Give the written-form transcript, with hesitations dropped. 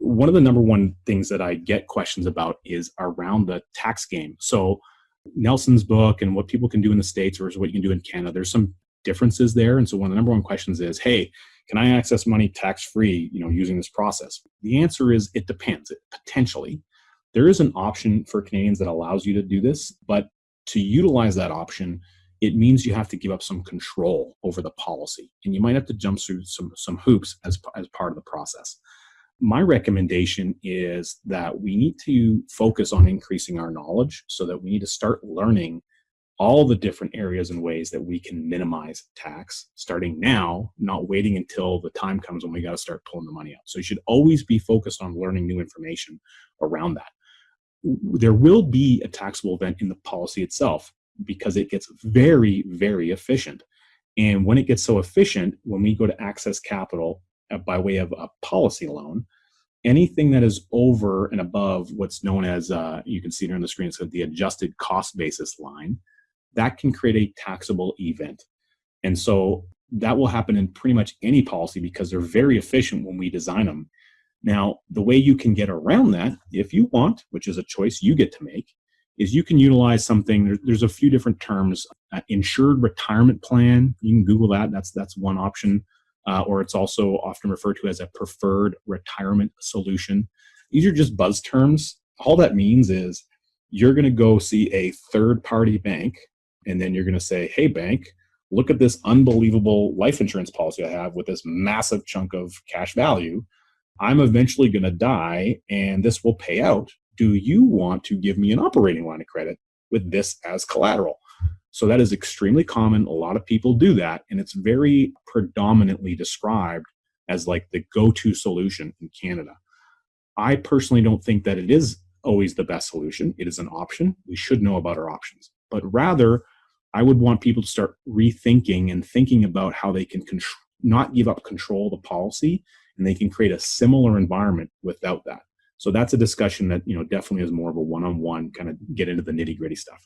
One of the number one things that I get questions about is around the tax game. So Nelson's book and what people can do in the States versus what you can do in Canada, there's some differences there. And so one of the number one questions is, hey, can I access money tax-free, using this process? The answer is it depends. Potentially, there is an option for Canadians that allows you to do this, but to utilize that option, it means you have to give up some control over the policy, and you might have to jump through some hoops as part of the process. My recommendation is that we need to focus on increasing our knowledge, so that we need to start learning all the different areas and ways that we can minimize tax starting now, not waiting until the time comes when we got to start pulling the money out. So you should always be focused on learning new information around that. There will be a taxable event in the policy itself because it gets very, very efficient. And when it gets so efficient, when we go to access capital by way of a policy loan, anything that is over and above what's known as, you can see it on the screen, it's the adjusted cost basis line, that can create a taxable event. And so that will happen in pretty much any policy because they're very efficient when we design them. Now, the way you can get around that, if you want, which is a choice you get to make, is you can utilize something. There's a few different terms. Insured retirement plan, you can Google that. That's one option. Or it's also often referred to as a preferred retirement solution. These are just buzz terms. All that means is you're going to go see a third-party bank, and then you're going to say, hey, bank, look at this unbelievable life insurance policy I have with this massive chunk of cash value. I'm eventually going to die, and this will pay out. Do you want to give me an operating line of credit with this as collateral? So that is extremely common. A lot of people do that, and it's very predominantly described as like the go-to solution in Canada. I personally don't think that it is always the best solution. It is an option. We should know about our options. But rather, I would want people to start rethinking and thinking about how they can not give up control of the policy, and they can create a similar environment without that. So that's a discussion that definitely is more of a one-on-one, kind of get into the nitty-gritty stuff.